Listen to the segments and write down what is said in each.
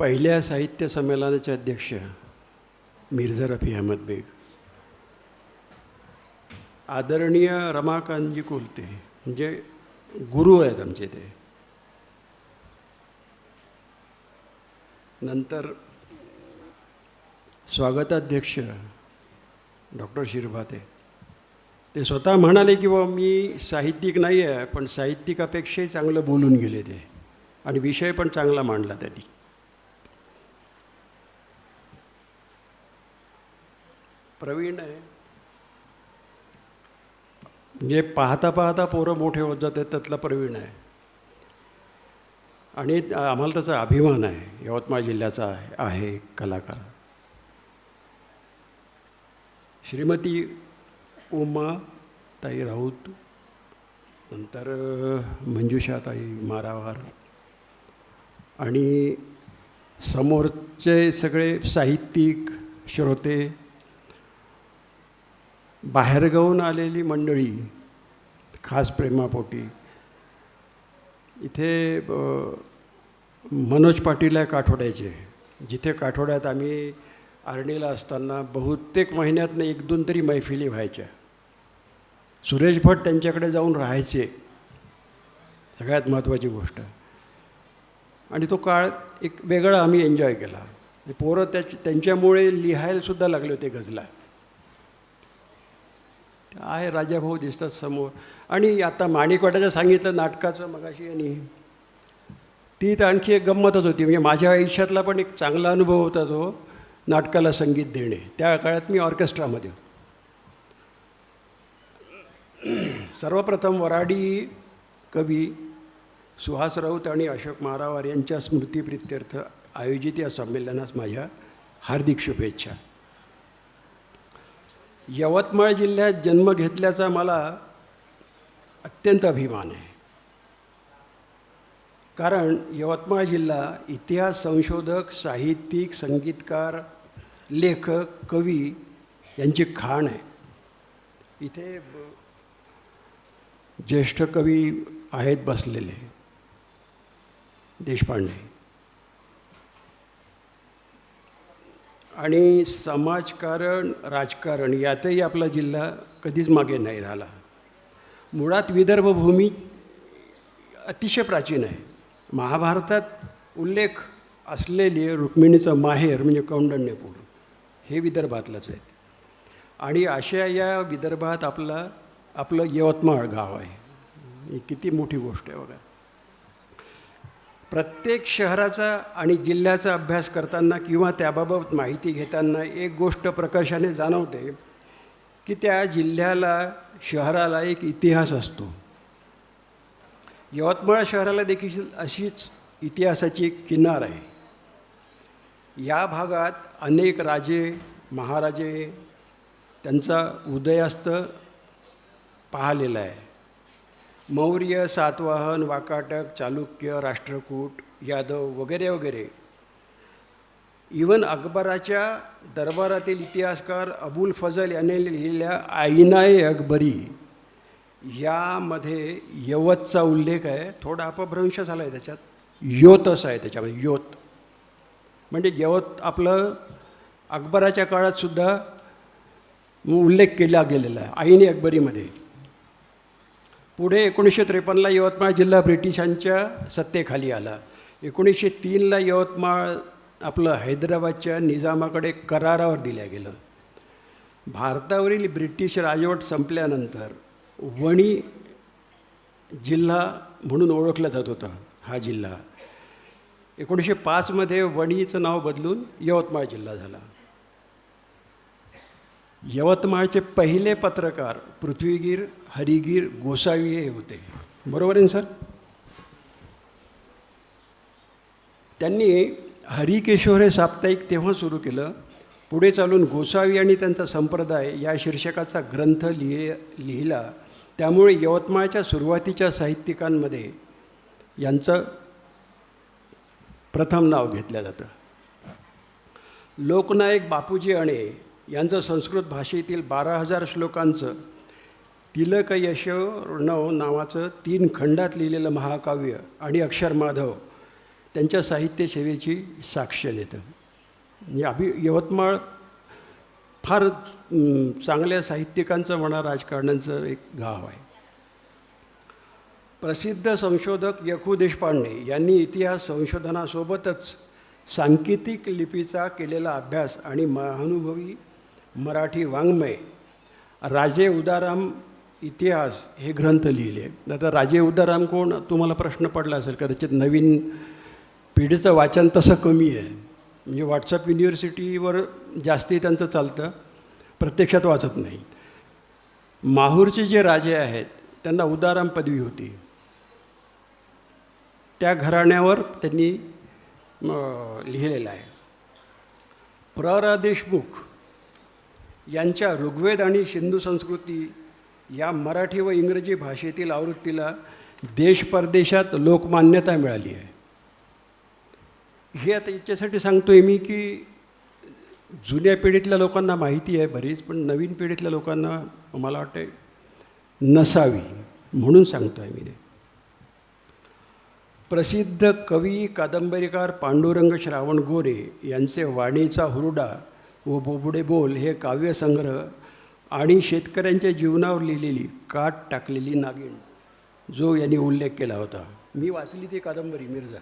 पहिल्या साहित्य संमेलनाचे अध्यक्ष मिर्झा रफी अहमद बेग, आदरणीय रमाकांतजी कोलते म्हणजे गुरु आहेत आमचे ते, नंतर स्वागताध्यक्ष डॉक्टर शिरभाते, ते स्वतः म्हणाले की बाबा मी साहित्यिक नाही आहे, पण साहित्यिकापेक्षाही चांगलं बोलून गेले ते आणि विषय पण चांगला मांडला त्यांनी. प्रवीण आहे म्हणजे पाहता पाहता पोरं मोठे होत जातात, त्यातला प्रवीण आहे आणि आम्हाला त्याचा अभिमान आहे. यवतमाळ जिल्ह्याचा आहे कलाकार. श्रीमती उमा ताई राऊत, नंतर मंजुषाताई मारावार आणि समोरचे सगळे साहित्यिक श्रोते, बाहेरगावून आलेली मंडळी, खास प्रेमापोटी. इथे मनोज पाटील आहे काठोड्याचे, जिथे काठोड्यात आम्ही आर्णीला असताना बहुतेक महिन्यातनं 1-2 तरी मैफिली व्हायच्या. सुरेश भट त्यांच्याकडे जाऊन राहायचे, सगळ्यात महत्त्वाची गोष्ट. आणि तो काळ एक वेगळा आम्ही एन्जॉय केला. पोरं त्यांच्यामुळे लिहायलासुद्धा लागले होते गझला. आहे राजाभाऊ दिसतात समोर. आणि आता माणिकवाड्याचं सांगितलं नाटकाचं मगाशी, आणि ती तर आणखी एक गंमतच होती. म्हणजे माझ्या आयुष्यातला पण एक चांगला अनुभव होता तो नाटकाला संगीत देणे. त्या काळात मी ऑर्केस्ट्रामध्ये. सर्वप्रथम वऱ्हाडी कवी सुहास राऊत आणि अशोक मारावार यांच्या स्मृतिप्रित्यर्थ आयोजित या संमेलनास माझ्या हार्दिक शुभेच्छा. यवतमाळ जिल्ह्यात जन्म घेतल्याचा मला अत्यंत अभिमान आहे. कारण यवतमाळ जिल्हा इतिहास संशोधक, साहित्यिक, संगीतकार, लेखक, कवी यांची खाण आहे. इथे ज्येष्ठ कवी आहेत बसलेले, देशपांडे. आणि समाजकारण, राजकारण यातही आपला जिल्हा कधीच मागे नाही राहिला. मुळात विदर्भ भूमी अतिशय प्राचीन आहे. महाभारतात उल्लेख असलेली रुक्मिणीचं माहेर म्हणजे कौंडण्यपूर हे विदर्भातलंच आहे. आणि अशा या विदर्भात आपलं यवतमाळ गाव आहे. ही किती मोठी गोष्ट आहे बघा. प्रत्येक शहराचा आणि जिल्ह्याचा अभ्यास करताना किंवा त्याबाबत माहिती घेताना एक गोष्ट प्रकर्षाने जाणवते की त्या जिल्ह्याला, शहराला एक इतिहास असतो. यवतमाळ शहराला देखील अशीच इतिहासाची किनार आहे. या भागात अनेक राजे महाराजे त्यांचा उदयास्त पाहिलेला आहे. मौर्य, सातवाहन, वाकाटक, चालुक्य, राष्ट्रकूट, यादव वगैरे वगैरे. इवन अकबराच्या दरबारातील इतिहासकार अबुल फजल याने लिहिलेल्या आईनाए अकबरी यामध्ये यवतचा उल्लेख आहे. थोडा अपभ्रंश झाला आहे त्याच्यात, योतच आहे त्याच्यामध्ये, योत म्हणजे यवत आपलं अकबराच्या काळातसुद्धा उल्लेख केला गेलेला आहे आईने अकबरीमध्ये. पुढे 1953ला यवतमाळ जिल्हा ब्रिटिशांच्या सत्तेखाली आला. 1903ला यवतमाळ आपलं हैदराबादच्या निजामाकडे करारावर दिलं गेलं. भारतावरील ब्रिटिश राजवट संपल्यानंतर वणी जिल्हा म्हणून ओळखला जात होता हा जिल्हा. 1905मध्ये वणीचं नाव बदलून यवतमाळ जिल्हा झाला. यवतमाळचे पहिले पत्रकार पृथ्वीगीर, हरिगीर, गोसावी हे होते. बरोबर आहे सर? त्यांनी हरिकेशवर हे साप्ताहिक तेव्हा सुरू केलं. पुढे चालून गोसावी आणि त्यांचा संप्रदाय या शीर्षकाचा ग्रंथ लिहिला. त्यामुळे यवतमाळच्या सुरुवातीच्या साहित्यिकांमध्ये यांचं प्रथम नाव घेतलं जातं. लोकनायक बापूजी अणे यांचं संस्कृत भाषेतील 12,000 श्लोकांचं तिलक यशोर्णव नावाचं 3 खंडात लिहिलेलं महाकाव्य आणि अक्षर माधव त्यांच्या साहित्य सेवेची साक्ष देतं. म्हणजे यवतमाळ फार चांगल्या साहित्यिकांचं म्हणा, राजकारण्यांचं एक गाव आहे. प्रसिद्ध संशोधक य.खू. देशपांडे यांनी इतिहास संशोधनासोबतच सांकेतिक लिपीचा केलेला अभ्यास आणि महानुभवी मराठी वाङ्मय राजे उदाराम इतिहास हे ग्रंथ लिहिले. आता राजे उदाराम कोण, तुम्हाला प्रश्न पडला असेल कदाचित. नवीन पिढीचं वाचन तसं कमी आहे, म्हणजे व्हॉट्सअप युनिव्हर्सिटीवर जास्ती त्यांचं चालतं, प्रत्यक्षात वाचत नाही. माहूरचे जे राजे आहेत त्यांना उदाराम पदवी होती, त्या घराण्यावर त्यांनी लिहिलेलं आहे. प्र. देशमुख यांच्या ऋग्वेद आणि सिंधू संस्कृती या मराठी व इंग्रजी भाषेतील आवृत्तीला देश परदेशात लोकमान्यता मिळाली आहे. हे आता याच्यासाठी सांगतो आहे मी की जुन्या पिढीतल्या लोकांना माहिती आहे बरीच, पण नवीन पिढीतल्या लोकांना मला वाटते नसावी म्हणून सांगतो आहे मी. प्रसिद्ध कवी कादंबरीकार पांडुरंग श्रावण गोरे यांचे वाणीचा हुरडा व बोबडे बोल हे काव्यसंग्रह आणि शेतकऱ्यांच्या जीवनावर लिहिलेली काट टाकलेली नागिण जो यांनी उल्लेख केला होता, मी वाचली ती कादंबरी मिर्झा.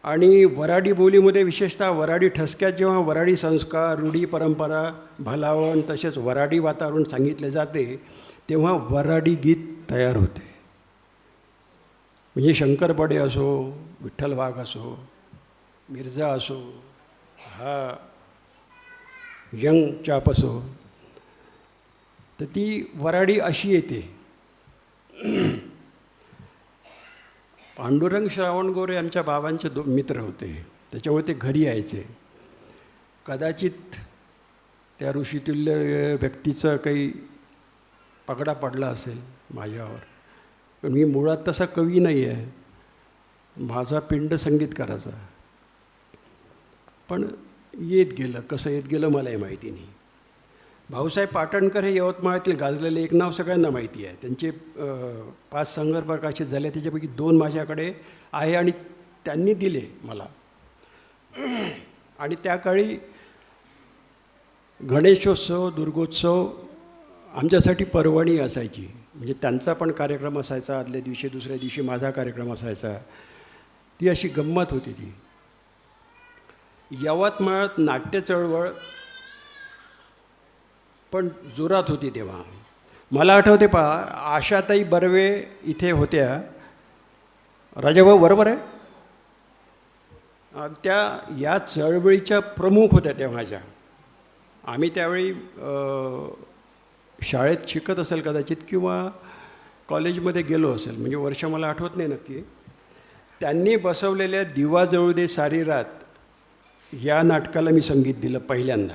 आणि वराडी बोलीमध्ये विशेषतः वराडी ठसक्यात जेव्हा वराडी संस्कार, रूढी, परंपरा, भलावण तसेच वराडी वातावरण सांगितले जाते तेव्हा वराडी गीत तयार होते. म्हणजे शंकर बडे असो, विठ्ठल वाघ असो, मिर्झा असो, हा यंग चाप असो, तर ती वराडी अशी येते. पांडुरंग श्रावण गोरे आमच्या बाबांचे मित्र होते, त्याच्यामुळे ते घरी यायचे. कदाचित त्या ऋषितुल्य व्यक्तीचं काही पगडा पडला असेल माझ्यावर, पण मी मुळात तसा कवी नाही आहे, माझा पिंड संगीतकाराचा. पण येत गेलं, कसं येत गेलं मलाही माहिती नाही. भाऊसाहेब पाटणकर हे यवतमाळातील गाजलेले एक नाव सगळ्यांना माहिती आहे. त्यांचे 5 संग्रह प्रकाशित झाले, त्याच्यापैकी 2 माझ्याकडे आहे आणि त्यांनी दिले मला. आणि त्या काळी गणेशोत्सव, दुर्गोत्सव आमच्यासाठी पर्वणी असायची. म्हणजे त्यांचा पण कार्यक्रम असायचा, आदल्या दिवशी दुसऱ्या दिवशी माझा कार्यक्रम असायचा. ती अशी गंमत होती ती. यवतमाळात नाट्य चळवळ पण जोरात होती तेव्हा. मला आठवते पहा, आशाताई बर्वे इथे होत्या. राजाभाऊ बरोबर आहे, त्या या चळवळीच्या प्रमुख होत्या तेव्हाच्या. आम्ही त्यावेळी शाळेत शिकत असेल कदाचित किंवा कॉलेजमध्ये गेलो असेल, म्हणजे वर्ष मला आठवत नाही नक्की. त्यांनी बसवलेल्या दिवा जळू दे सारी रात या नाटकाला मी संगीत दिलं पहिल्यांदा.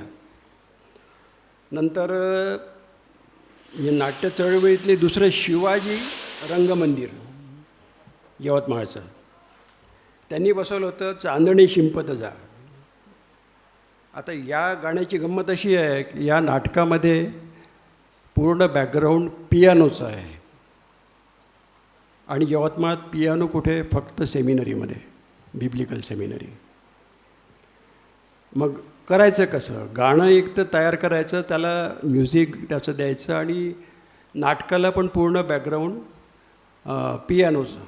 नंतर नाट्य चळवळीतले दुसरं शिवाजी रंगमंदिर यवतमाळचं, त्यांनी बसवलं होतं चांदणी शिंपत जा. आता या गाण्याची गंमत अशी आहे की या नाटकामध्ये पूर्ण बॅकग्राऊंड पियानोचं आहे. आणि यवतमाळात पियानो कुठे, फक्त सेमिनरीमध्ये, बिब्लिकल सेमिनरी. मग करायचं कसं, गाणं एक तर तयार करायचं, त्याला म्युझिक त्याचं द्यायचं आणि नाटकाला पण पूर्ण बॅकग्राऊंड पियानोचं.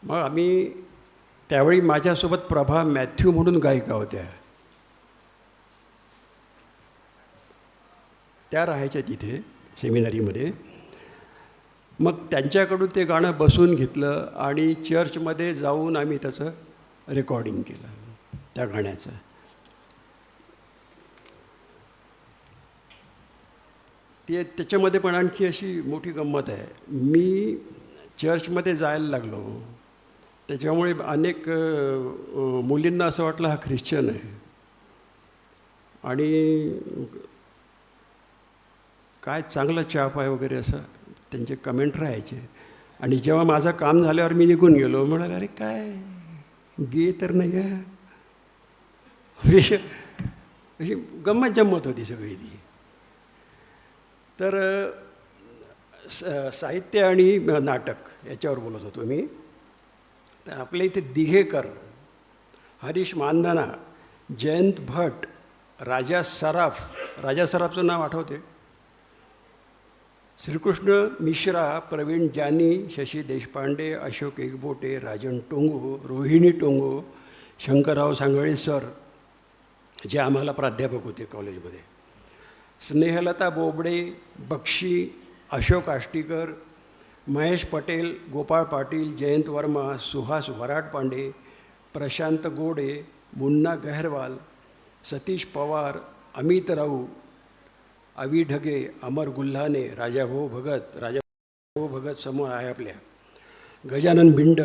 मग आम्ही त्यावेळी माझ्यासोबत प्रभा मॅथ्यू म्हणून गायिका होत्या, त्या राहायच्या तिथे सेमिनरीमध्ये. मग त्यांच्याकडून ते गाणं बसून घेतलं आणि चर्चमध्ये जाऊन आम्ही त्याचं रेकॉर्डिंग केलं त्या गाण्याचं. त्याच्यामध्ये पण आणखी अशी मोठी गंमत आहे. मी चर्चमध्ये जायला लागलो, त्याच्यामुळे अनेक मुलींना असं वाटलं हा ख्रिश्चन आहे आणि काय चांगलं चाप आहे वगैरे असं त्यांचे कमेंट राहायचे. आणि जेव्हा माझं काम झाल्यावर मी निघून गेलो, म्हणाले अरे काय गे तर नाही आहे. अशी गंमत जम्मत होती सगळी ती. तर साहित्य आणि नाटक याच्यावर बोलत होतो मी. तर आपल्या इथे दिघेकर, हरीश मांधाना, जयंत भट, राजा सराफचं नाव आठवते, श्रीकृष्ण मिश्रा, प्रवीण जानी, शशी देशपांडे, अशोक एकबोटे, राजन टोंगो, रोहिणी टोंगो, शंकरराव सांगळे सर जे आम्हाला प्राध्यापक होते कॉलेजमध्ये, स्नेहलता बोबडे, बक्षी, अशोक आष्टीकर, महेश पटेल, गोपाळ पाटील, जयंत वर्मा, सुहास वराटपांडे, प्रशांत गोडे, मुन्ना गहरवाल, सतीश पवार, अमित राऊ, अवी ढगे, अमर गुल्हाने, राजाभाऊ भगत समोर आहे आपल्या, गजानन भिंड,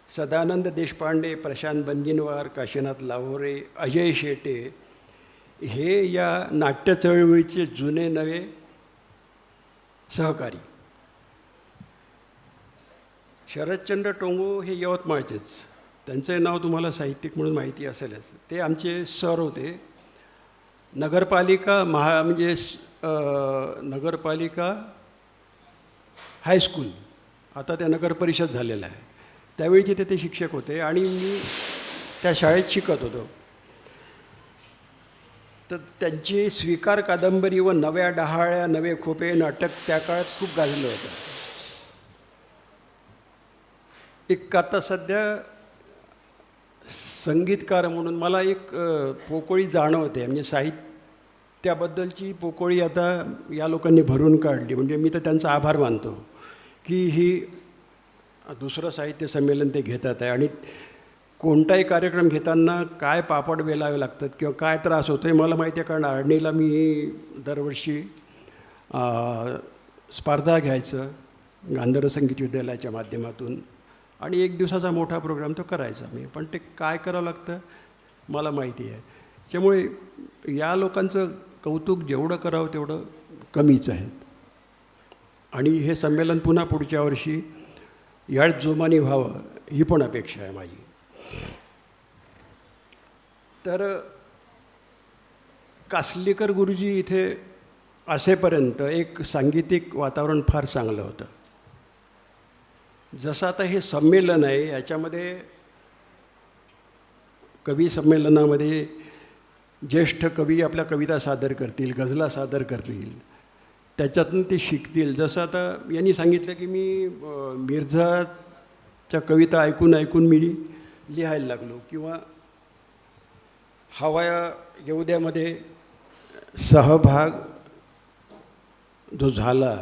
सदानंद देशपांडे, प्रशांत बंदिनवार, काशीनाथ लाहोरे, अजय शेटे, हे या नाट्य चळवळीचे जुने नवे सहकारी. शरदचंद्र टोंगो हे यवतमाळचेच, त्यांचं नाव तुम्हाला साहित्यिक म्हणून माहिती असेलच. ते आमचे सर होते. नगरपालिका म्हणजे नगरपालिका हायस्कूल, आता त्या नगर परिषद झालेलं आहे, त्यावेळीचे ते शिक्षक होते आणि मी त्या शाळेत शिकत होतो. तर त्यांची स्वीकार कादंबरी व नव्या डहाळ्या नवे खोपे नाटक त्या काळात खूप गाजलं होतं. एक आता सध्या संगीतकार म्हणून मला एक पोकळी जाणवते, म्हणजे साहित्याबद्दलची पोकळी आता या लोकांनी भरून काढली. म्हणजे मी तर त्यांचा आभार मानतो की ही दुसरं साहित्य संमेलन ते घेतात आहे. आणि कोणताही कार्यक्रम घेताना काय पापड वेलावे लागतात किंवा काय त्रास होतो आहे मला माहिती आहे, कारण आर्णीला मी दरवर्षी स्पर्धा घ्यायचं गांधर्व संगीत विद्यालयाच्या माध्यमातून, आणि एक दिवसाचा मोठा प्रोग्राम तो करायचा मी. पण ते काय करावं लागतं मला माहिती आहे. त्यामुळे या लोकांचं कौतुक जेवढं करावं तेवढं कमीच आहे. आणि हे संमेलन पुन्हा पुढच्या वर्षी याच जोमाने व्हावं ही पण अपेक्षा आहे माझी. तर कासलीकर गुरुजी इथे असेपर्यंत एक सांगीतिक वातावरण फार चांगलं होतं. जसं आता हे संमेलन आहे, याच्यामध्ये कवी संमेलनामध्ये ज्येष्ठ कवी आपल्या कविता सादर करतील, गझला सादर करतील, त्याच्यातून ते शिकतील. जसं आता यांनी सांगितलं की मी मिर्झाच्या कविता ऐकून मी लिहायला लागलो, किंवा हवाया येऊद्यामध्ये सहभाग जो झाला,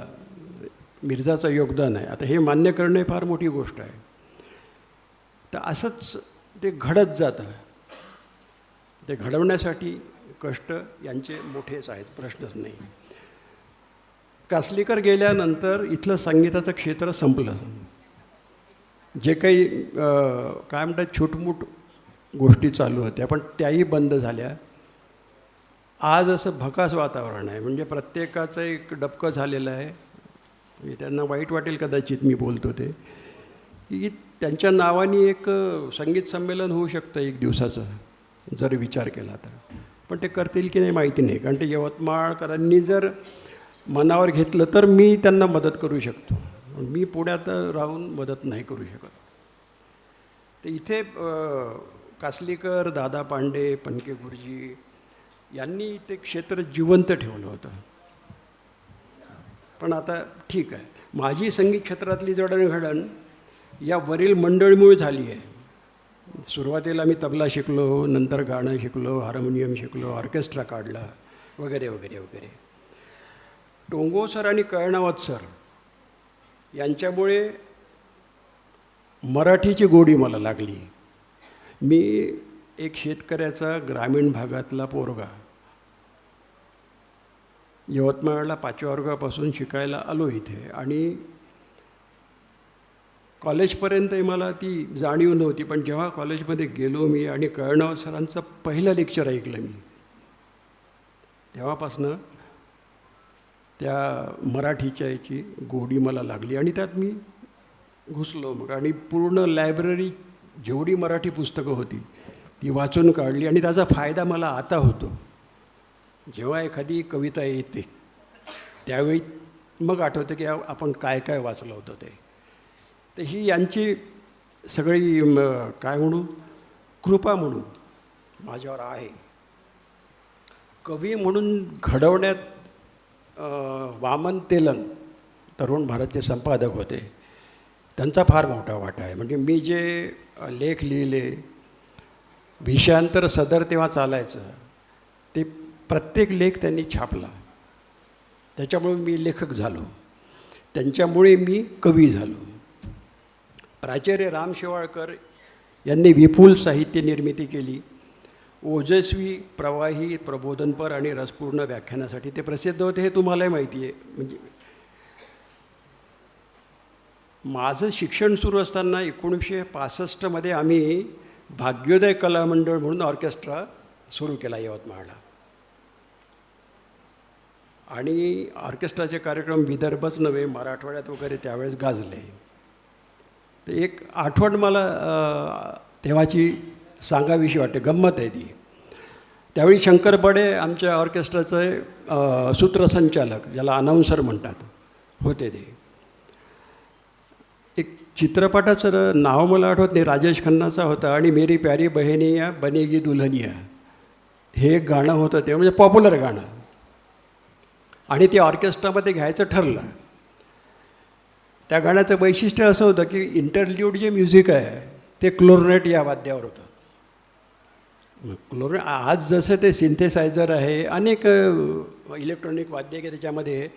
मिर्झाचं योगदान आहे, आता हे मान्य करणं फार मोठी गोष्ट आहे. तर असंच ते घडत जातं. ते घडवण्यासाठी कष्ट यांचे मोठेच आहेत, प्रश्नच नाही. कासलीकर गेल्यानंतर इथलं संगीताचं क्षेत्र संपलं. जे काही काय म्हणतात छोटमोठ गोष्टी चालू होत्या पण त्याही बंद झाल्या. आज असं भकास वातावरण आहे, म्हणजे प्रत्येकाचं एक डबकं झालेलं आहे. त्यांना वाईट वाटेल कदाचित मी बोलतो ते, की त्यांच्या नावाने एक संगीत संमेलन होऊ शकतं एक दिवसाचं जर विचार केला तर. पण ते करतील की नाही माहिती नाही, कारण ते यवतमाळकरांनी जर मनावर घेतलं तर मी त्यांना मदत करू शकतो. मी पुण्यात राहून मदत नाही करू शकत. तर इथे कासलीकर, दादा पांडे, पणके गुरुजी यांनी ते क्षेत्र जिवंत ठेवलं होतं. पण आता ठीक आहे, माझी संगीत क्षेत्रातली जडणघडण या वरील मंडळीमुळे झाली आहे. सुरुवातीला मी तबला शिकलो, नंतर गाणं शिकलो, हार्मोनियम शिकलो, ऑर्केस्ट्रा काढला वगैरे वगैरे वगैरे. टोंगो सर आणि कळणावत सर यांच्यामुळे मराठीची गोडी मला लागली. मी एक शेतकऱ्याचा ग्रामीण भागातला पोरगा, यवतमाळला 5व्या वर्गापासून शिकायला आलो इथे, आणि कॉलेजपर्यंत मला ती जाणीव नव्हती. पण जेव्हा कॉलेजमध्ये गेलो मी आणि कळणावत सरांचं पहिलं लेक्चर ऐकलं मी, तेव्हापासनं त्या मराठीच्या याची गोडी मला लागली आणि त्यात मी घुसलो मग. आणि पूर्ण लायब्ररी जेवढी मराठी पुस्तकं होती ती वाचून काढली. आणि त्याचा फायदा मला आता होतो. जेव्हा एखादी कविता येते त्यावेळी मग आठवतं की आपण काय काय वाचलं होतं ते. तर ही यांची सगळी काय म्हणू, कृपा म्हणून माझ्यावर आहे. कवी म्हणून घडवण्यात वामन तेलंग तरुण भारतचे संपादक होते, त्यांचा फार मोठा वाटा आहे. म्हणजे मी जे लेख लिहिले, विषयांतर सदर तेव्हा चालायचं, ते प्रत्येक लेख त्यांनी छापला. त्याच्यामुळे मी लेखक झालो, त्यांच्यामुळे मी कवी झालो. प्राचार्य राम शेवाळकर यांनी विपुल साहित्य निर्मिती केली. ओजस्वी, प्रवाही, प्रबोधनपर आणि रसपूर्ण व्याख्यानासाठी ते प्रसिद्ध होते, हे तुम्हालाही माहिती आहे. म्हणजे माझं शिक्षण सुरू असताना 1965मध्ये आम्ही भाग्योदय कलामंडळ म्हणून ऑर्केस्ट्रा सुरू केला यवतमाळला. आणि ऑर्केस्ट्राचे कार्यक्रम विदर्भच नव्हे, मराठवाड्यात वगैरे त्यावेळेस गाजले. तर एक आठवण मला तेव्हाची सांगावीशी वाटते, गंमत आहे ती. त्यावेळी शंकर बडे आमच्या ऑर्केस्ट्राचे सूत्रसंचालक, ज्याला अनाऊन्सर म्हणतात, होते. ते एक चित्रपटाचं नाव मला आठवत नाही, राजेश खन्नाचा होता, आणि मेरी प्यारी बहनिया बनेगी दुल्हनिया हे एक गाणं होतं. ते म्हणजे पॉप्युलर गाणं, आणि ते ऑर्केस्ट्रामध्ये घ्यायचं ठरलं. त्या गाण्याचं वैशिष्ट्य असं होतं की इंटरल्यूड जे म्युझिक आहे ते क्लोरनेट या वाद्यावर होतं. मग क्लोरनेट, आज जसं ते सिंथेसायझर आहे, अनेक इलेक्ट्रॉनिक वाद्य की त्याच्यामध्ये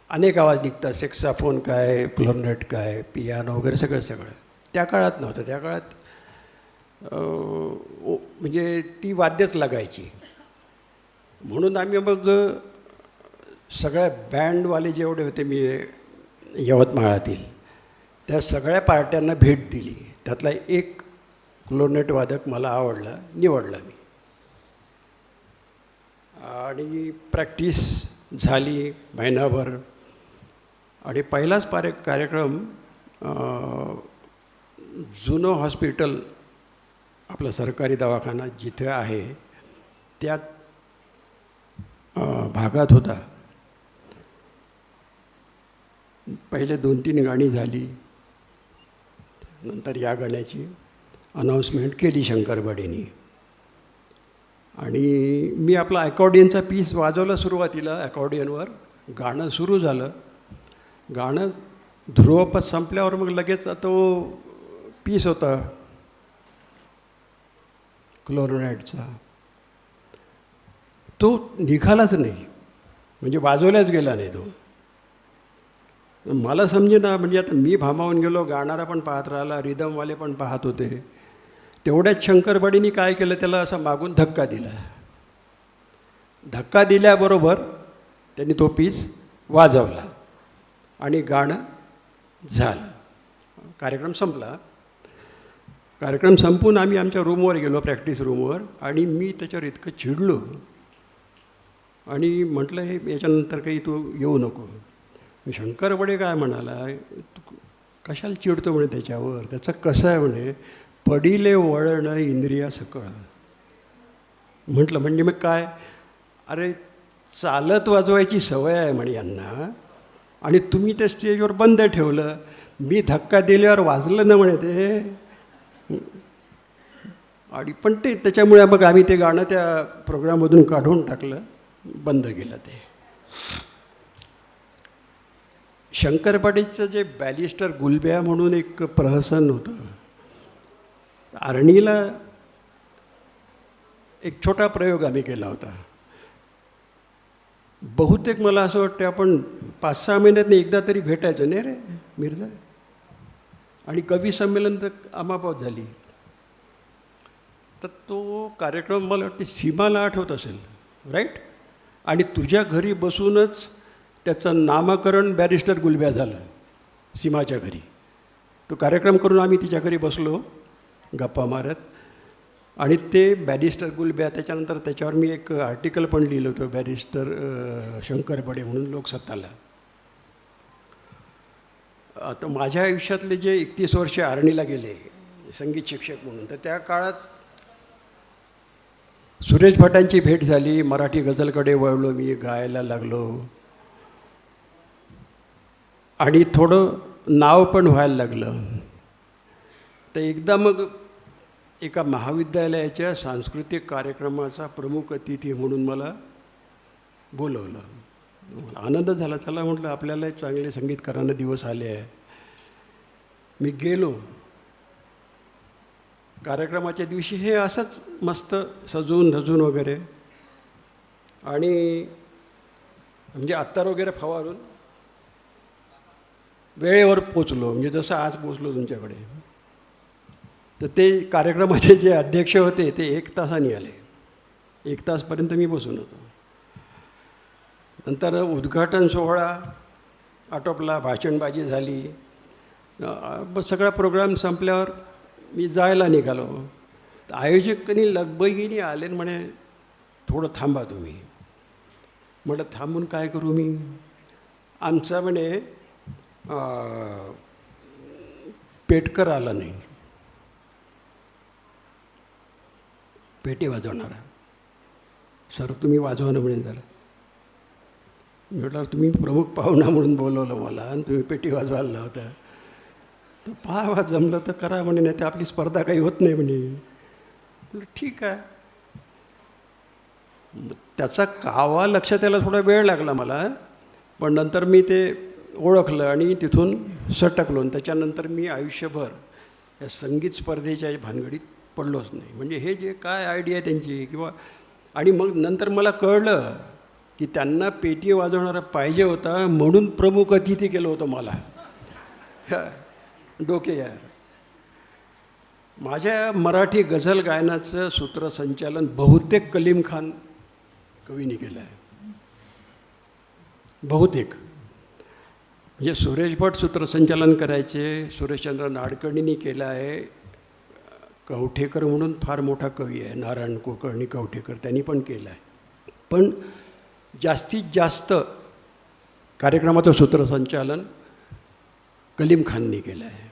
अनेक आवाज निघतात, सेक्साफोन काय, क्लोरनेट काय, पियानो वगैरे सगळं सगळं. त्या काळात नव्हतं. त्या काळात म्हणजे ती वाद्यच लागायची. म्हणून आम्ही मग सगळ्या बँडवाले जेवढे होते मी यवतमाळातील, त्या सगळ्या पार्ट्यांना भेट दिली. त्यातला एक क्लोरनेट वादक मला आवडला, निवडला मी, आणि प्रॅक्टिस झाली महिनाभर. आणि पहिलाच कार्यक्रम जुनं हॉस्पिटल, आपलं सरकारी दवाखाना जिथे आहे त्या भागात होता. पहिले 2-3 गाणी झाली, नंतर या गाण्याची अनाऊन्समेंट केली शंकर बडेंनी. आणि मी आपला अकॉर्डियनचा पीस वाजवला सुरुवातीला अकॉर्डियनवर. गाणं सुरू झालं, गाणं ध्रुवपद संपल्यावर मग लगेच तो पीस होता क्लोरनेटचा, तो निघालाच नाही, म्हणजे वाजवल्याच गेला नाही तो. मला समजेना, म्हणजे आता मी भामावून गेलो, गाणारा पण पाहत राहिला, रिदमवाले पण पाहत होते. तेवढ्याच शंकर बडेंनी काय केलं, त्याला असा मागून धक्का दिला. धक्का दिल्याबरोबर त्यांनी तो पीस वाजवला आणि गाणं झालं. कार्यक्रम संपला. कार्यक्रम संपून आम्ही आमच्या रूमवर गेलो, प्रॅक्टिस रूमवर, आणि मी त्याच्यावर इतकं चिडलो आणि म्हटलं, हे याच्यानंतर काही तू येऊ नको. शंकर बडे काय म्हणाला, कशाला चिडतो म्हणे त्याच्यावर, त्याचं कसं आहे म्हणे, पडिले वळणं इंद्रिया सकळ. म्हटलं म्हणजे मग काय, अरे चालत वाजवायची सवय आहे म्हणे यांना, आणि तुम्ही त्या स्टेजवर बंद ठेवलं, मी धक्का दिल्यावर वाजलं ना म्हणे ते. आणि पण ते त्याच्यामुळे मग आम्ही ते गाणं त्या प्रोग्राममधून काढून टाकलं, बंद केलं ते. शंकर बडेचं जे बॅलिस्टर गुलब्या म्हणून एक प्रहसन होतं, आर्णीला एक छोटा प्रयोग आम्ही केला होता. बहुतेक मला असं वाटतं आपण 5-6 महिन्यातनं एकदा तरी भेटायचं नाही रे मिर्झा. आणि कवी संमेलन तर आमापात झाली. तर तो कार्यक्रम मला वाटते सीमाला आठवत असेल, राईट. आणि तुझ्या घरी बसूनच त्याचं नामकरण बॅरिस्टर गुलब्या झालं, सीमाच्या घरी. तो कार्यक्रम करून आम्ही तिच्या घरी बसलो गप्पा मारत, आणि ते बॅरिस्टर गुलब्या, त्याच्यानंतर त्याच्यावर मी एक आर्टिकल पण लिहिलं होतं, बॅरिस्टर शंकर बडे म्हणून लोकसत्ताला. आता माझ्या आयुष्यातले जे 31 वर्षे आर्णीला गेले संगीत शिक्षक म्हणून, तर त्या काळात सुरेश भटांची भेट झाली, मराठी गझलकडे वळलो मी, गायला लागलो. आणि थोडं नाव पण व्हायला लागलं. तर एकदा मग एका महाविद्यालयाच्या सांस्कृतिक कार्यक्रमाचा प्रमुख अतिथी म्हणून मला बोलवलं. मला आनंद झाला. चला म्हटलं, आपल्याला चांगले संगीतकारांना दिवस आले आहे. मी गेलो. कार्यक्रमाच्या दिवशी हे असंच मस्त सजून धजून वगैरे, आणि म्हणजे अत्तर वगैरे फवारून वेळेवर पोचलो, म्हणजे जसं आज पोचलो तुमच्याकडे. तर ते कार्यक्रमाचे जे अध्यक्ष होते ते 1 तासाने आले. 1 तासपर्यंत मी बसून होतो. नंतर उद्घाटन सोहळा आटोपला, भाषणबाजी झाली. सगळा प्रोग्राम संपल्यावर मी जायला निघालो. आयोजकांनी लगबगीने आले म्हणे, थोडं थांबा तुम्ही. म्हटलं थांबून काय करू मी? आमचा म्हणे पेटकर आला नाही, पेटी वाजवणारा. सर तुम्ही वाजवा ना म्हणे. झालं. म्हटलं तुम्ही प्रमुख पाहुणा म्हणून बोलवलं मला आणि तुम्ही पेटी वाजवायला होता. तर पहा जमलं तर करा म्हणे, नाही तर आपली स्पर्धा काही होत नाही म्हणे. म्हटलं ठीक आहे. त्याचा कावा लक्षात यायला थोडा वेळ लागला मला, पण नंतर मी ते ओळखलं आणि तिथून सटकलो. आणि त्याच्यानंतर मी आयुष्यभर या संगीत स्पर्धेच्या भानगडीत पडलोच नाही. म्हणजे हे जे काय आयडिया त्यांची किंवा, आणि मग नंतर मला कळलं की त्यांना पेटी वाजवणारा पाहिजे होता म्हणून प्रमुख अतिथी केलं होतं मला. डोके यार. माझ्या मराठी गझल गायनाचं सूत्रसंचालन बहुतेक कलीम खान कवीने केलं आहे. बहुतेक. म्हणजे सुरेश भट सूत्रसंचालन करायचे, सुरेशचंद्र नाडकर्णींनी केलं आहे. कवठेकर म्हणून फार मोठा कवी आहे, नारायण कुलकर्णी कवठेकर, त्यांनी पण केलं आहे. पण जास्तीत जास्त कार्यक्रमाचं सूत्रसंचालन कलीम खानने केलं आहे.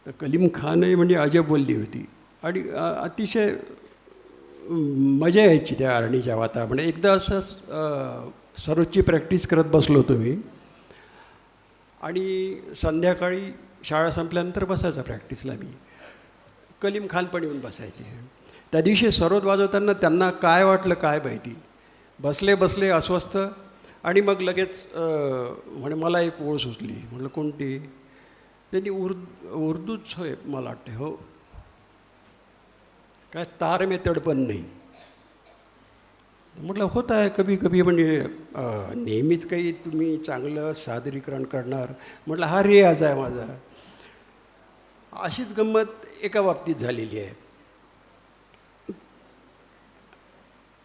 तर कलीम खान म्हणजे अजब बोलली होती आणि अतिशय मजा यायची त्या आरणीच्या वातावरणात. एकदा असं सरोजची प्रॅक्टिस करत बसलो होतो मी, आणि संध्याकाळी शाळा संपल्यानंतर बसायचा प्रॅक्टिसला मी. कलीम खान पण येऊन बसायचे. त्या दिवशी सरोद वाजवताना त्यांना काय वाटलं काय माहिती, बसले बसले अस्वस्थ, आणि मग लगेच म्हणे मला एक ओळ सुचली. म्हटलं कोणती? त्यांनी उर्दूच होय मला वाटते. हो, काय तार में तडपण नाही. म्हटलं होत आहे कभी कभी, म्हणजे नेहमीच काही तुम्ही चांगलं सादरीकरण करणार. म्हटलं हा रियाज आहे माझा. अशीच गंमत एका बाबतीत झालेली आहे.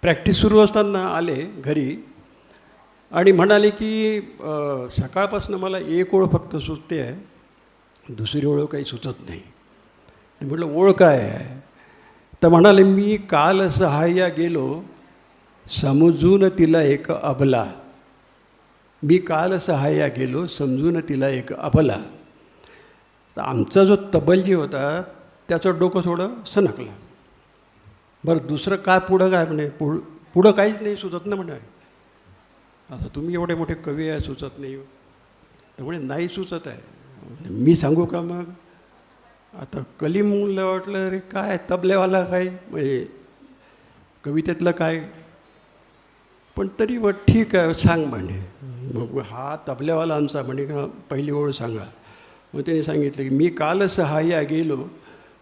प्रॅक्टिस सुरू असताना आले घरी आणि म्हणाले की सकाळपासून मला एक ओळ फक्त सुचते आहे, दुसरी ओळ काही सुचत नाही. म्हटलं ओळ काय आहे? तर म्हणाले मी काल सहाय्या गेलो समजून तिला एक अबला. मी काल सहाय्या गेलो समजून तिला एक अबला. तर आमचा जो तबलजी होता त्याचं डोकं थोडं सनकलं. बरं दुसरं काय पुढं काय म्हणे? पुढं काहीच नाही सुचत ना म्हणे. आता तुम्ही एवढे मोठे कवी आहे, सुचत नाही. तर म्हणे नाही सुचत आहे. मी सांगू का मग? आता कलीमला वाटलं अरे काय तबलेवाला काय, म्हणजे कवितेतलं काय, पण तरी व ठीक आहे सांग म्हणे. मग हा तबलेवाला आमचा म्हणे का पहिली ओळ सांगा. मग त्याने सांगितलं की मी काल सहाय्या गेलो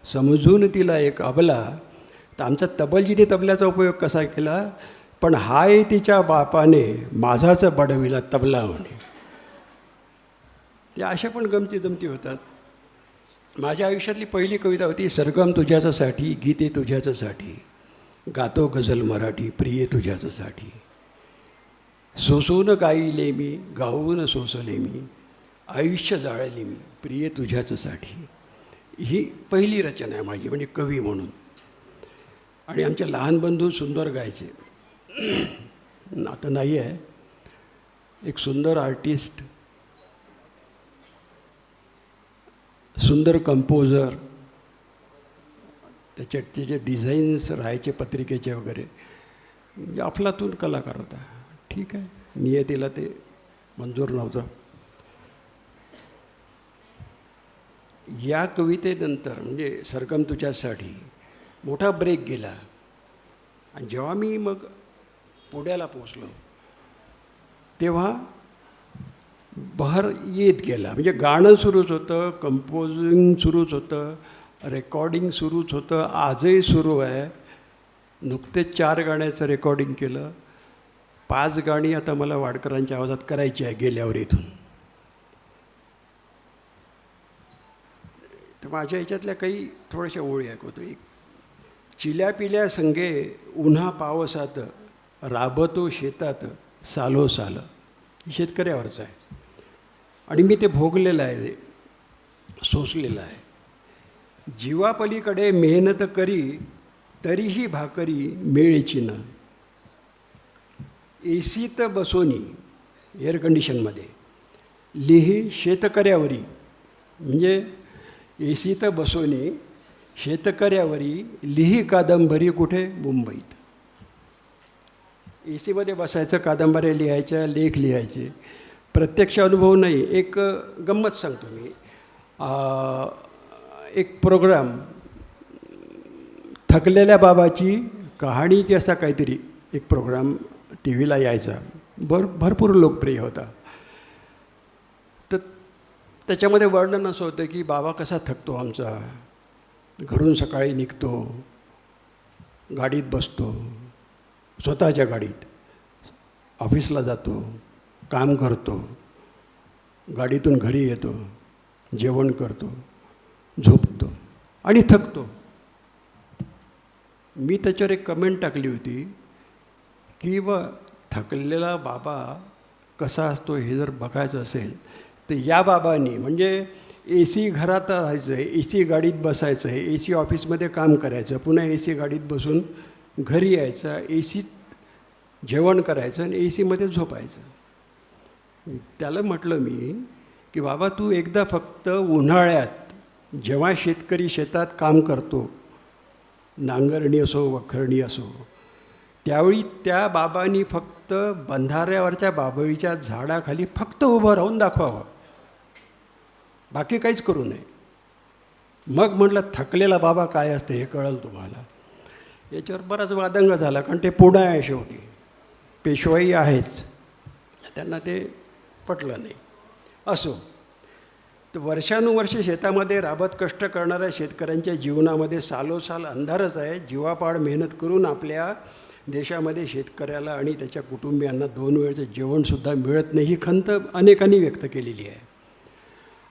समजून तिला एक अबला. तर आमच्या तबलजीने तबल्याचा उपयोग कसा केला, पण हाय तिच्या बापाने माझाच बडविला तबला म्हणे. ते अशा पण गमती जमती होतात. माझ्या आयुष्यातली पहिली कविता होती सरगम तुझ्यासाठी, गीते तुझ्यासाठी, गातो गझल मराठी प्रिय तुझ्यासाठी. सोसून गाईले मी, गाऊन सोसले मी, आयुष्य जाळले मी प्रिय तुझ्यासाठी. ही पहिली रचना आहे माझी, म्हणजे कवी म्हणून. आणि आमचे लहान बंधू सुंदर गायचे. आता नाही आहे. एक सुंदर आर्टिस्ट, सुंदर कंपोजर, त्याचे जे डिझाईन्स राहायचे पत्रिकेचे वगैरे, म्हणजे अफलातून कलाकार होता. ठीक आहे, नियतीला ते मंजूर नव्हतं. या कवितेनंतर म्हणजे सरगम तुझ्यासाठी मोठा ब्रेक गेला. आणि जेव्हा मी मग पुण्याला पोचलो तेव्हा बहर येत गेला. म्हणजे गाणं सुरूच होतं, कंपोजिंग सुरूच होतं, रेकॉर्डिंग सुरूच होतं, आजही सुरू आहे. नुकतेच 4 गाण्याचं रेकॉर्डिंग केलं. 5 गाणी आता मला वाडकरांच्या आवाजात करायची आहे गेल्यावर इथून. तर माझ्या ह्याच्यातल्या काही थोड्याशा ओळी ऐकवतो. एक, चिल्या पिल्या संगे उन्हा पावसात राबतो शेतात सालो साल. शेतकऱ्यावरचं आहे आणि मी ते भोगलेलं आहे, ते सोसलेलं आहे. जीवापलीकडे मेहनत करी तरीही भाकरी मिळेची न. एसीत बसोनी एअर कंडिशनमध्ये लिही शेतकऱ्यावरी. म्हणजे एसीत बसोनी शेतकऱ्यावरी लिही कादंबरी कुठे? मुंबईत. ए सीमध्ये बसायचं, कादंबऱ्या लिहायच्या, लेख लिहायचे. प्रत्यक्ष अनुभव नाही. एक गंमत सांगतो मी. एक प्रोग्राम थकलेल्या बाबाची कहाणी की असा काहीतरी एक प्रोग्राम टी व्हीला यायचा, भरपूर लोकप्रिय होता. तर त्याच्यामध्ये वर्णन असं होतं की बाबा कसा थकतो आमचा, घरून सकाळी निघतो, गाडीत बसतो, स्वतःच्या गाडीत ऑफिसला जातो, काम करतो, गाडीतून घरी येतो, जेवण करतो, झोपतो आणि थकतो. मी त्याच्यावर एक कमेंट टाकली होती की थकलेला बाबा कसा असतो हे जर बघायचं असेल तर या बाबांनी म्हणजे ए सी घरात राहायचं आहे, ए सी गाडीत बसायचं आहे, ए सी ऑफिसमध्ये काम करायचं, पुन्हा ए सी गाडीत बसून घरी यायचं, ए सीत जेवण करायचं आणि ए सीमध्ये झोपायचं. त्याला म्हटलं मी की बाबा तू एकदा फक्त उन्हाळ्यात जेव्हा शेतकरी शेतात काम करतो, नांगरणी असो वखरणी असो, त्यावेळी त्या बाबांनी फक्त बंधाऱ्यावरच्या बाभळीच्या झाडाखाली फक्त उभं राहून दाखवावं, बाकी काहीच करू नये. मग म्हटलं थकलेला बाबा काय असते हे कळलं तुम्हाला. याच्यावर बराच वादंग झाला, कारण ते पुणे आहे शेवटी, पेशवाई आहेच, त्यांना ते पटलं नाही. असो, तर वर्षानुवर्षे शेतामध्ये राबत कष्ट करणाऱ्या शेतकऱ्यांच्या जीवनामध्ये सालोसाल अंधारच आहे. जीवापाड मेहनत करून आपल्या देशामध्ये शेतकऱ्याला आणि त्याच्या कुटुंबियांना 2 वेळचं जेवणसुद्धा मिळत नाही, ही खंत अनेकांनी व्यक्त केलेली आहे.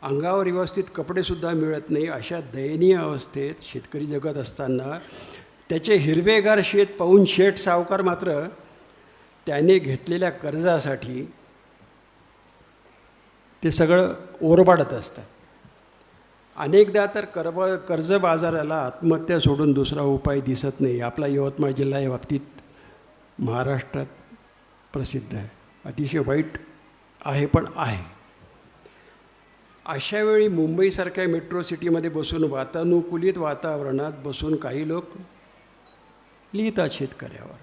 अंगावर व्यवस्थित कपडेसुद्धा मिळत नाही. अशा दयनीय अवस्थेत शेतकरी जगत असताना त्याचे हिरवेगार शेत पाहून शेठ सावकार मात्र त्याने घेतलेल्या कर्जासाठी ते सगळं ओरबाडत असतात. अनेकदा तर कर्ज बाजाराला आत्महत्या सोडून दुसरा उपाय दिसत नाही. आपला यवतमाळ जिल्हा या बाबतीत महाराष्ट्रात प्रसिद्ध आहे. अतिशय वाईट आहे पण आहे. अशावेळी मुंबईसारख्या मेट्रो सिटीमध्ये बसून वातानुकूलित वातावरणात बसून काही लोक लिहितात शेतकऱ्यावर.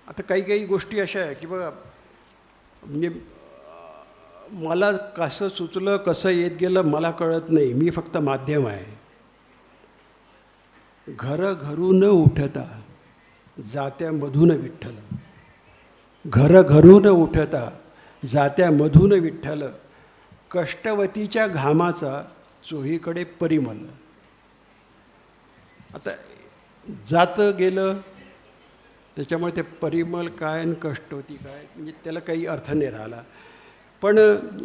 आता काही गोष्टी अशा आहे की बघा, म्हणजे मला कसं सुचलं कसं येत गेलं मला कळत नाही, मी फक्त माध्यम आहे. घरघरून उठता जात्यामधून विठ्ठल, घरघरून उठता जात्यामधून विठ्ठल, कष्टवतीच्या घामाचा चोहीकडे परिमल. आता जातं गेलं त्याच्यामुळे ते परिमल काय आणि कष्टवती काय म्हणजे त्याला काही अर्थ नाही राहिला. पण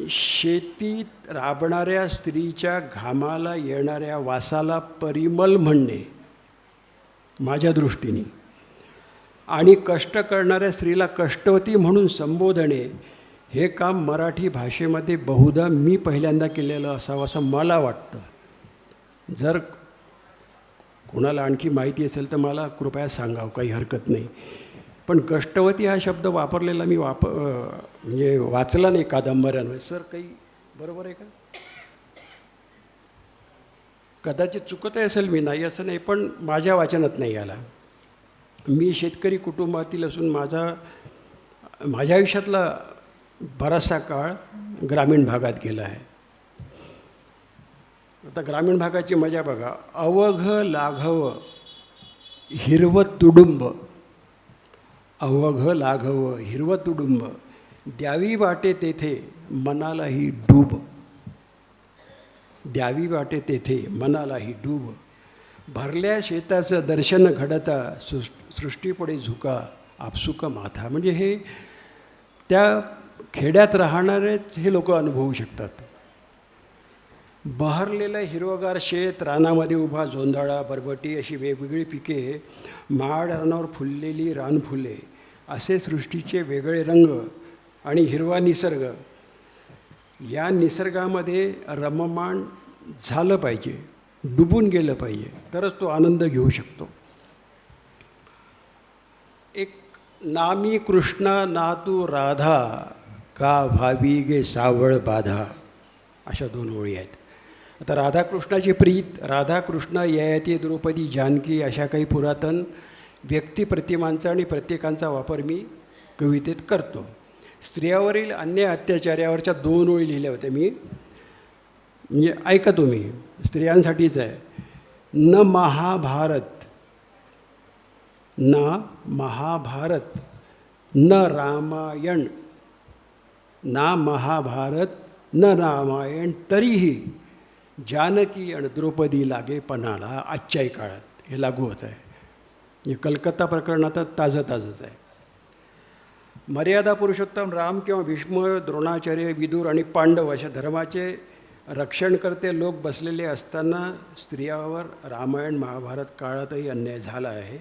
शेतीत राबणाऱ्या स्त्रीच्या घामाला येणाऱ्या वासाला परिमल म्हणणे माझ्या दृष्टीने आणि कष्ट करणाऱ्या स्त्रीला कष्टवती म्हणून संबोधणे हे काम मराठी भाषेमध्ये बहुधा मी पहिल्यांदा केलेलं असावं असं मला वाटतं. जर कोणाला आणखी माहिती असेल तर मला कृपया सांगावं, काही हरकत नाही. पण कष्टवती हा शब्द वापरलेला मी म्हणजे वाचला नाही कादंबऱ्यांमध्ये. सर काही बरोबर आहे का? कदाचित चुकत असेल मी, नाही असं नाही, पण माझ्या वाचनात नाही आला. मी शेतकरी कुटुंबातील असून माझ्या आयुष्यातला बराचसा काळ ग्रामीण भागात गेला आहे. आता ग्रामीण भागाची मजा बघा. अवघ लाघव हिरवं तुडुंब, अवघ लाघव हिरवं तुडुंब, द्यावी वाटे तेथे मनालाही डूब, द्यावी वाटे तेथे मनालाही डूब, भरल्या शेताचं दर्शन घडता सृष्टीपुढे झुका आपसुक माथा. म्हणजे हे त्या खेड्यात राहणारेच हे लोक अनुभवू शकतात. बहरलेलं हिरवगार शेत, रानामध्ये उभा जोंधळा, बरबटी अशी वेगवेगळी पिके, माड रानावर फुललेली रानफुले, असे सृष्टीचे वेगळे रंग आणि हिरवा निसर्ग. या निसर्गामध्ये रममाण झालं पाहिजे, डुबून गेलं पाहिजे, तरच तो आनंद घेऊ शकतो. एक नामी कृष्णा ना तू राधा, का भावी गे सावळ बाधा, अशा 2 ओळी आहेत. आता राधाकृष्णाची प्रीत, राधाकृष्ण ययाती द्रौपदी जानकी, अशा काही पुरातन व्यक्तिप्रतिमांचा आणि प्रत्येकांचा वापर मी कवितेत करतो. स्त्रियावरील अन्याय अत्याचारावरच्या 2 ओळी लिहिल्या होत्या मी, म्हणजे ऐका तुम्ही, स्त्रियांसाठीच आहे. न महाभारत, न महाभारत, न रामायण, ना महाभारत न रामायण, तरीही जानकी आणि द्रौपदी लागे पणाला. आजच्याही काळात हे लागू होत आहे. म्हणजे कलकत्ता प्रकरणात ताजंच आहे. मर्यादा पुरुषोत्तम राम किंवा भीष्म, द्रोणाचार्य, विदुर आणि पांडव अशा धर्माचे रक्षणकर्ते लोक बसलेले असताना स्त्रियावर रामायण महाभारत काळातही अन्याय झाला आहे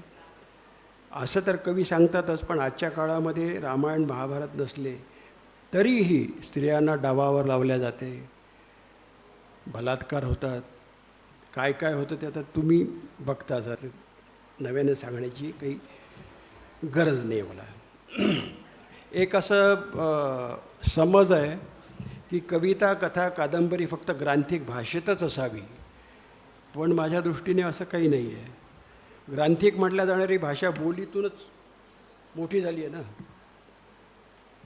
असं तर कवी सांगतातच. पण आजच्या काळामध्ये रामायण महाभारत नसले तरीही स्त्रियांना डावावर लावल्या जाते, बलात्कार होतात, काय काय होतं ते आता तुम्ही बघता. नव्याने सांगण्याची काही गरज नाही मला. एक असं समज आहे की कविता, कथा, कादंबरी फक्त ग्रांथिक भाषेतच असावी, पण माझ्या दृष्टीने असं काही नाही आहे. ग्रांथिक म्हटल्या जाणारी भाषा बोलीतूनच मोठी झाली आहे ना.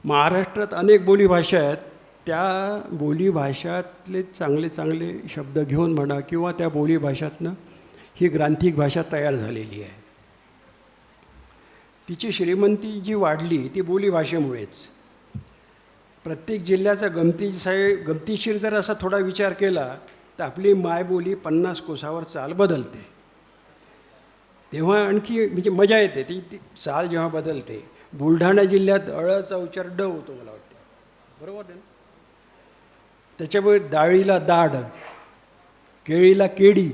महाराष्ट्रात अनेक बोलीभाषा आहेत, त्या बोलीभाषातले चांगले चांगले शब्द घेऊन म्हणा किंवा त्या बोलीभाषातनं ही ग्रांथिक भाषा तयार झालेली आहे. तिची श्रीमंती जी वाढली ती बोलीभाषेमुळेच. प्रत्येक जिल्ह्याचा गमतीशीर जर असा थोडा विचार केला तर आपली मायबोली 50 कोसावर चाल बदलते. तेव्हा आणखी म्हणजे मजा येते. ती चाल जेव्हा बदलते. बुलढाणा जिल्ह्यात अळचा उच्चार ड होतो मला वाटतं, बरोबर आहे ना. त्याच्यामुळे डाळीला दाढ, केळीला केडी,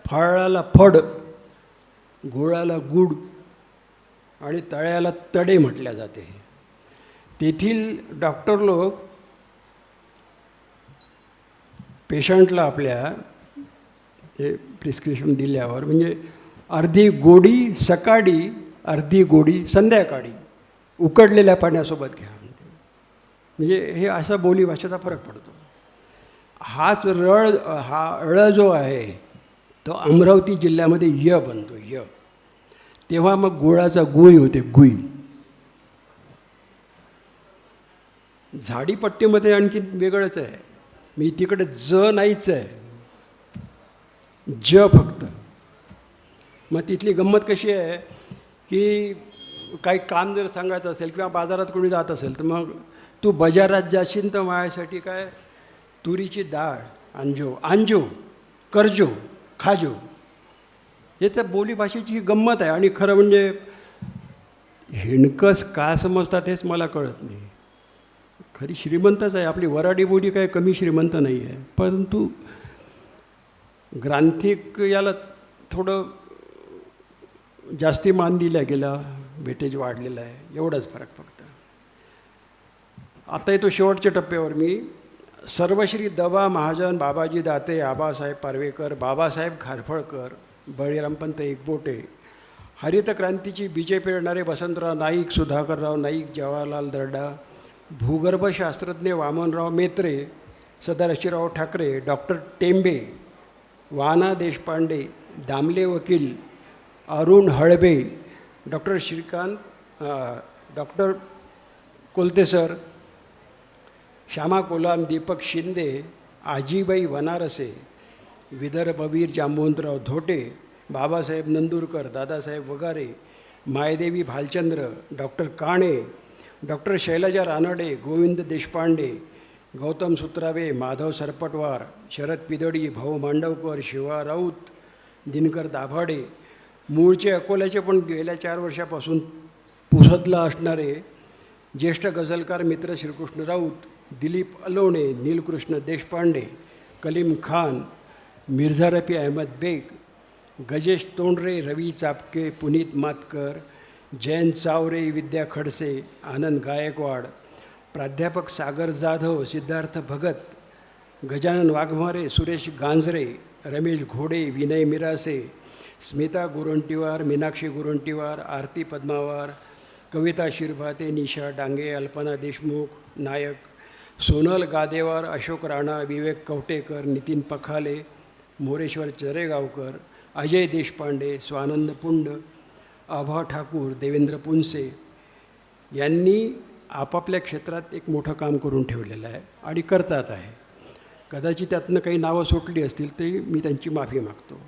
फळाला फड, गुळाला गुड आणि तळ्याला तडे म्हटल्या जाते. तेथील डॉक्टर लोक पेशंटला आपल्या हे प्रिस्क्रिप्शन दिल्यावर म्हणजे अर्धी गोडी सकाळी, अर्धी गोडी संध्याकाळी उकडलेल्या पाण्यासोबत घ्या, म्हणजे हे असा बोलीभाषेचा फरक पडतो. हाच हा ळ जो आहे तो अमरावती जिल्ह्यामध्ये य बनतो, य. तेव्हा मग गुळाचा गुई होते, गुई. झाडीपट्टीमध्ये आणखी वेगळंच आहे, मी तिकडे ज नाहीच आहे, ज फक्त. मग तिथली गंमत कशी आहे की काही काम जर सांगायचं असेल किंवा बाजारात कोणी जात असेल तर मग तू बाजारात जाशील तर माझ्यासाठी काय तुरीची डाळ आणजो, आणजो, करजो, खाजो. याचं बोलीभाषेची ही गंमत आहे. आणि खरं म्हणजे हिणकस का समजतात हेच मला कळत नाही. खरी श्रीमंतच आहे आपली वराडी बोली, काय कमी श्रीमंत नाही आहे, परंतु ग्रांथिक याला थोडं जास्ती मान दिला गेला, वेटेज वाढलेलं आहे, एवढाच फरक फक्त. आता येतो शेवटच्या टप्प्यावर. मी सर्वश्री दबा महाजन, बाबाजी दाते, आबासाहेब पारवेकर, बाबासाहेब खारफळकर, बळीरामपंत एकबोटे, हरित क्रांतीची बीजे पेरणारे वसंतराव नाईक, सुधाकरराव नाईक, जवाहरलाल दर्डा, भूगर्भशास्त्रज्ञ वामनराव मेत्रे, सदाशिवराव ठाकरे, डॉक्टर टेंबे, वाना देशपांडे, दामले वकील, अरुण हळबे, डॉक्टर श्रीकांत, डॉक्टर कोलतेसर, श्यामा कोलाम, दीपक शिंदे, आजीबाई वनारसे, विदर्भवीर जांबुवंतराव धोटे, बाबासाहेब नंदुरकर, दादासाहेब वगारे, मायदेवी भालचंद्र, डॉक्टर काणे, डॉक्टर शैलजा रानडे, गोविंद देशपांडे, गौतम सुत्रावे, माधव सरपटवार, शरद पिदडी, भाऊ मांडवकर, शिवा राऊत, दिनकर दाभाडे, मूळचे अकोल्याचे पण गेल्या 4 वर्षापासून पुसदला असणारे ज्येष्ठ गझलकार मित्र श्रीकृष्ण राऊत, दिलीप अलोणे, नीलकृष्ण देशपांडे, कलीम खान, मिर्झा रफी अहमद बेग, गजेश तोंडरे, रवी चापके, पुनीत मातकर, जयंत चावरे, विद्या खडसे, आनंद गायकवाड, प्राध्यापक सागर जाधव, सिद्धार्थ भगत, गजानन वाघमारे, सुरेश गांजरे, रमेश घोडे, विनय मिरासे, स्मिता गुरंटीवार, मीनाक्षी गुरंटीवार, आरती पद्मावार, कविता शिरभाते, निशा डांगे, अल्पना देशमुख नायक, सोनल गादेवार, अशोक राणा, विवेक कवटेकर, नितीन पखाले, मोरेश्वर चरेगावकर, अजय देशपांडे, स्वानंद पुंड, आभा ठाकूर, देवेंद्र पुनसे यांनी आपापल्या क्षेत्रात एक मोठं काम करून ठेवलेलं आहे आणि करतात आहे. कदाचित त्यातनं काही नावं सुटली असतील ते मी त्यांची माफी मागतो.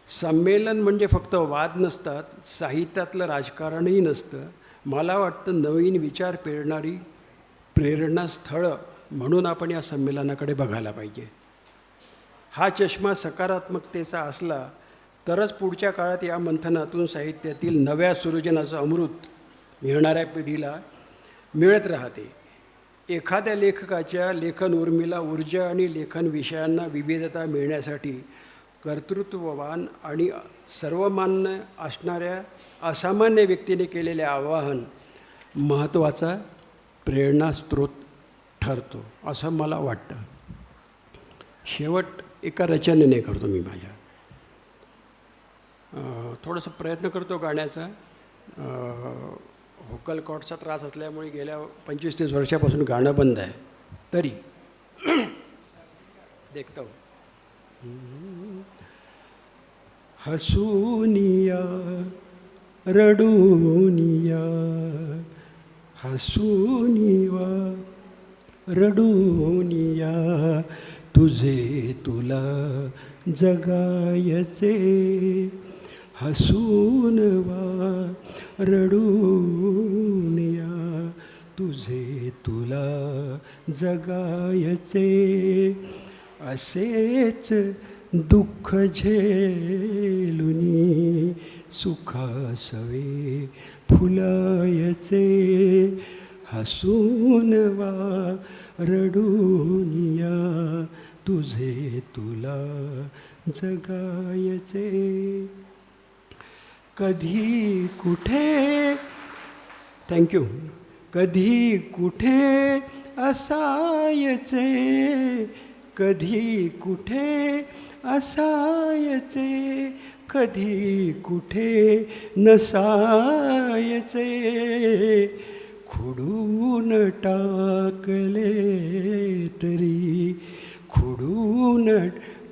संमेलन म्हणजे फक्त वाद नसतात, साहित्यातलं राजकारणही नसतं. मला वाटतं नवीन विचार पेरणारी प्रेरणास्थळं म्हणून आपण या संमेलनाकडे बघायला पाहिजे. हा चष्मा सकारात्मकतेचा असला तरच पुढच्या काळात या मंथनातून साहित्यातील नव्या सृजनाचं अमृत येणाऱ्या पिढीला मिळत राहते. एखाद्या लेखकाच्या लेखन उर्मीला ऊर्जा आणि लेखन विषयांना विविधता मिळण्यासाठी कर्तृत्ववान आणि सर्वमान्य असणाऱ्या असामान्य व्यक्तीने केलेले आवाहन महत्त्वाचा प्रेरणास्रोत ठरतो असं मला वाटतं. शेवट एका रचनेने करतो मी माझ्या. थोडंसं प्रयत्न करतो गाण्याचा. व्होकल कॉर्डचा त्रास असल्यामुळे गेल्या 25-30 वर्षापासून गाणं बंद आहे. तरी देखता हूँ. हसूनिया रडूनिया, हसूनिया रडूनिया, तुझे तुला जगायचे, हसूनवा रडूनिया, तुझे तुला जगायचे, असेच दुःख झेलुनी सुखासवे फुलायचे, हसूनवा रडूनिया, तुझे तुला जगायचे. कधी कुठे, थँक्यू, कधी कुठे असायचे, कधी कुठे असायचे, कधी कुठे नसायचे, खुडून टाकले तरी, खुडून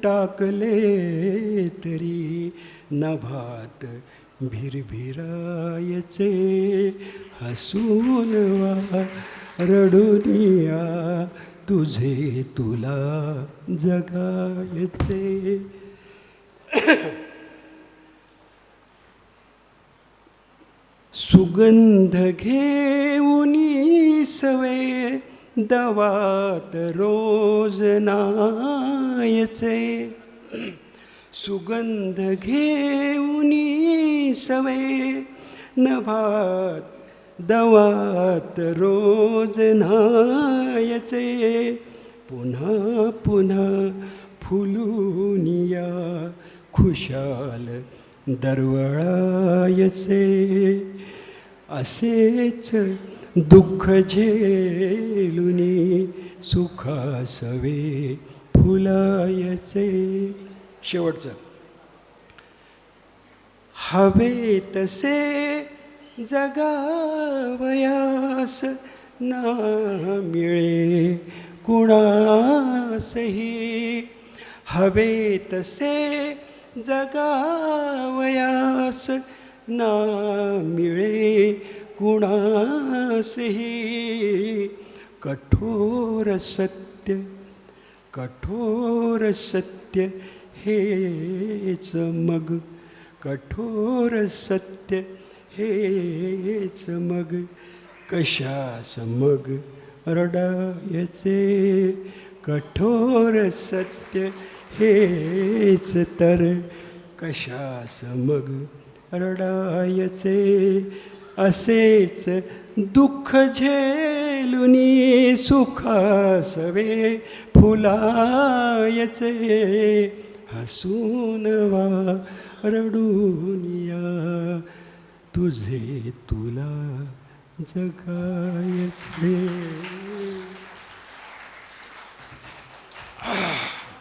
टाकले तरी, नभात भिरभिरायचे, हसूनवा रडूनिया, तुझे तुला जगायचे. सुगंध घेऊनी सवे दवात रोज नायचे, सुगंध घेऊनी सवे नभात दवात रोज न्हायचे, पुन्हा पुन्हा फुलूनिया खुशाल दरवळायचे, असेच दुःख झेलुनी सुखासवे फुलायचे. शेवटचं. हवे तसे जगावयास ना मिळे कुणासही, हवे तसे जगावयास ना मिळे कुणासही, कठोर सत्य कठोर सत्य हेच मग, कठोर सत्य हेच मग, कशास मग रडायचे. कठोर सत्य हेच तर, कशास मग रडायचे. असेच दुःख झेलुनी सुखासवे फुलायचे. हसून वा रडून या, तुझे तुला जगायचे.